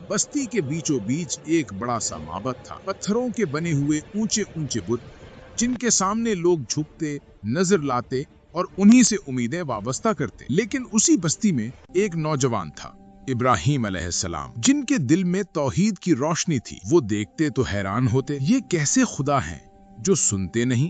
बस्ती के बीचों बीच एक बड़ा सा माबद था, पत्थरों के बने हुए ऊंचे ऊंचे बुत, जिनके सामने लोग झुकते, नजर लाते और उन्हीं से उम्मीदें वाबस्ता करते। लेकिन उसी बस्ती में एक नौजवान था, इब्राहिम अलैहिस्सलाम, जिनके दिल में तौहीद की रोशनी थी। वो देखते तो हैरान होते, ये कैसे खुदा हैं जो सुनते नहीं,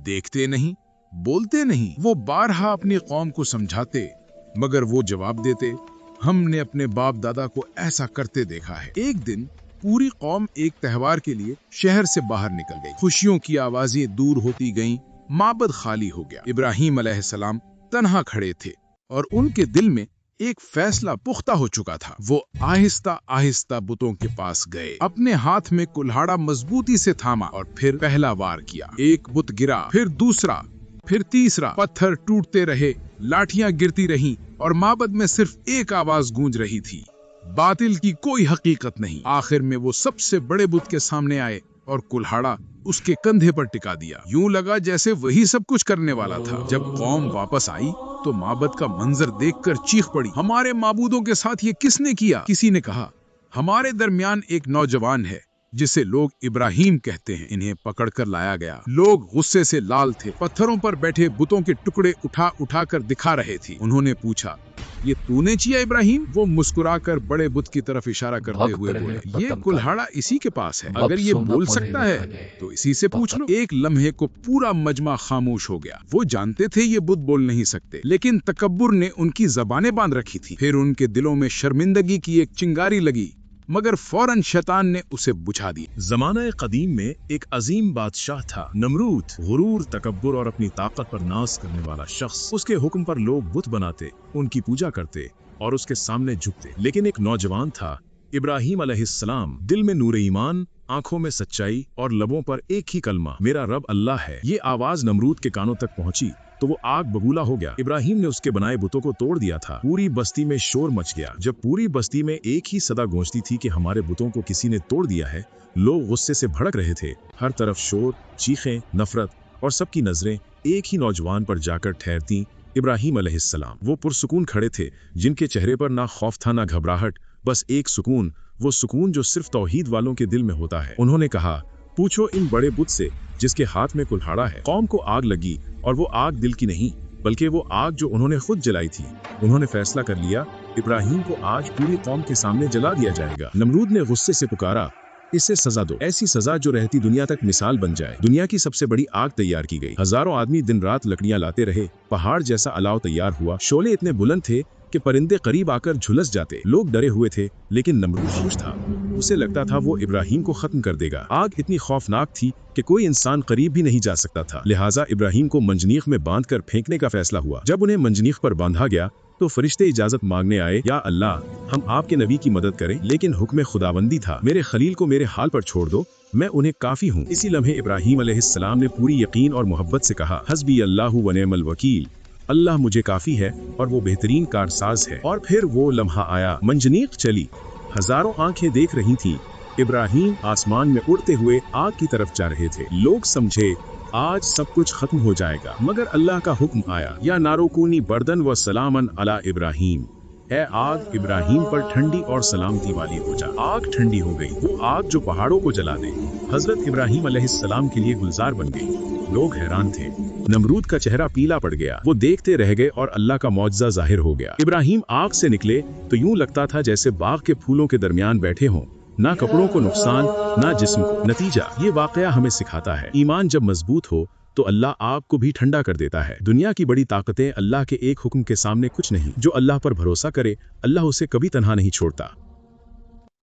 देखते नहीं, बोलते नहीं। वो बारहा अपनी कौम को समझाते, मगर वो जवाब देते, हमने अपने बाप दादा को ऐसा करते देखा है। एक दिन पूरी कौम एक त्योहार के लिए शहर से बाहर निकल गई। खुशियों की आवाजें दूर होती गईं, माबद खाली हो गया। इब्राहिम अलैहिस्सलाम तन्हा खड़े थे और उनके दिल में एक फैसला पुख्ता हो चुका था। वो आहिस्ता आहिस्ता बुतों के पास गए, अपने हाथ में कुल्हाड़ा मजबूती से थामा और फिर पहला वार किया। एक बुत गिरा, फिर दूसरा, फिर तीसरा। पत्थर टूटते रहे, लाठियां गिरती रहीं और माबद में सिर्फ एक आवाज गूंज रही थी, बातिल की कोई हकीकत नहीं। आखिर में वो सबसे बड़े बुत के सामने आए और कुल्हाड़ा उसके कंधे पर टिका दिया। यूं लगा जैसे वही सब कुछ करने वाला था। जब कौम वापस आई तो माबद का मंजर देखकर चीख पड़ी, हमारे माबूदों के साथ ये किसने किया? किसी ने कहा, हमारे दरमियान एक नौजवान है जिसे लोग इब्राहिम कहते हैं, इन्हें पकड़कर लाया गया। लोग गुस्से से लाल थे, पत्थरों पर बैठे बुतों के टुकड़े उठा उठा कर दिखा रहे थे। उन्होंने पूछा, ये तूने किया इब्राहिम? वो मुस्कुराकर बड़े बुत की तरफ इशारा करते हुए बोले, ये कुल्हाड़ा इसी के पास है, अगर ये बोल सकता है तो इसी से पूछ लो। एक लम्हे को पूरा मजमा खामोश हो गया। वो जानते थे ये बुत बोल नहीं सकते, लेकिन तकब्बुर ने उनकी जबानें बांध रखी थी। फिर उनके दिलों में शर्मिंदगी की एक चिंगारी लगी, मगर फौरन शैतान ने उसे बुझा दिया। ज़माना कदीम में एक अजीम बादशाह था, नमरूद। गुरूर, तकब्बुर और अपनी ताकत पर नाज करने वाला शख्स। उसके हुक्म पर लोग बुत बनाते, उनकी पूजा करते और उसके सामने झुकते। लेकिन एक नौजवान था, इब्राहिम अलैहिस्सलाम, दिल में नूर ईमान, आंखों में सच्चाई और लबों पर एक ही कलमा, मेरा रब अल्लाह है। ये आवाज नमरूद के कानों तक पहुंची तो वो आग बबूला हो गया। इब्राहिम ने उसके बनाए बुतों को तोड़ दिया था। पूरी बस्ती में शोर मच गया। जब पूरी बस्ती में एक ही सदा गूंजती थी कि हमारे बुतों को किसी ने तोड़ दिया है, लोग गुस्से से भड़क रहे थे। हर तरफ शोर, चीखें, नफरत और सबकी नजरें एक ही नौजवान पर जाकर ठहरती, इब्राहिम अलैहिस्सलाम। वो पुरसुकून खड़े थे, जिनके चेहरे पर ना खौफ था ना घबराहट, बस एक सुकून, वो सुकून जो सिर्फ तौहीद वालों के दिल में होता है। उन्होंने कहा, पूछो इन बड़े बुत से जिसके हाथ में कुल्हाड़ा है। कौम को आग लगी और वो आग दिल की नहीं, बल्कि वो आग जो उन्होंने खुद जलाई थी। उन्होंने फैसला कर लिया, इब्राहिम को आज पूरी कौम के सामने जला दिया जाएगा। नमरूद ने गुस्से से पुकारा, इससे सजा दो, ऐसी सजा जो रहती दुनिया तक मिसाल बन जाए। दुनिया की सबसे बड़ी आग तैयार की गई। हजारों आदमी दिन रात लकड़ियां लाते रहे। पहाड़ जैसा अलाव तैयार हुआ। शोले इतने बुलंद थे कि परिंदे करीब आकर झुलस जाते। लोग डरे हुए थे, लेकिन नमरूद खुश था। उसे लगता था वो इब्राहिम को खत्म कर देगा। आग इतनी खौफनाक थी कि कोई इंसान करीब भी नहीं जा सकता था। लिहाजा इब्राहिम को मंजनीख में बांधकर फेंकने का फैसला हुआ। जब उन्हें मंजनीख पर बांधा गया तो फरिश्ते इजाजत मांगने आए, या अल्लाह, हम आपके नबी की मदद करें। लेकिन हुक्म खुदाबंदी था, मेरे खलील को मेरे हाल पर छोड़ दो, मैं उन्हें काफी हूँ। इसी लम्हे इब्राहिम अलैहिस्सलाम ने पूरी यकीन और मोहब्बत से कहा, हस्बी अल्लाहु व निअमल वकील, अल्लाह मुझे काफी है और वो बेहतरीन कारसाज है। और फिर वो लम्हा आया, मंजनीक चली। हजारों आंखें देख रही थीं। इब्राहिम आसमान में उड़ते हुए आग की तरफ जा रहे थे। लोग समझे आज सब कुछ खत्म हो जाएगा, मगर अल्लाह का हुक्म आया, या नारोकूनी बर्दन व सलामन अला इब्राहिम, है आग इब्राहिम पर ठंडी और सलामती वाली हो जा। आग ठंडी हो गई, वो आग जो पहाड़ों को जला दे। हजरत इब्राहिम अलैहिस्सलाम के लिए गुलजार बन गई। लोग हैरान थे। नमरूद का चेहरा पीला पड़ गया। वो देखते रह गए और अल्लाह का मौजज़ा जाहिर हो गया। इब्राहिम आग से निकले तो यूं लगता था जैसे बाग के फूलों के दरमियान बैठे हों। ना कपड़ों को नुकसान, ना जिस्म को। नतीजा ये वाकया हमें सिखाता है, ईमान जब मजबूत हो तो अल्लाह आग को भी ठंडा कर देता है। दुनिया की बड़ी ताकतें अल्लाह के एक हुक्म के सामने कुछ नहीं। जो अल्लाह पर भरोसा करे, अल्लाह उसे कभी तन्हा नहीं छोड़ता।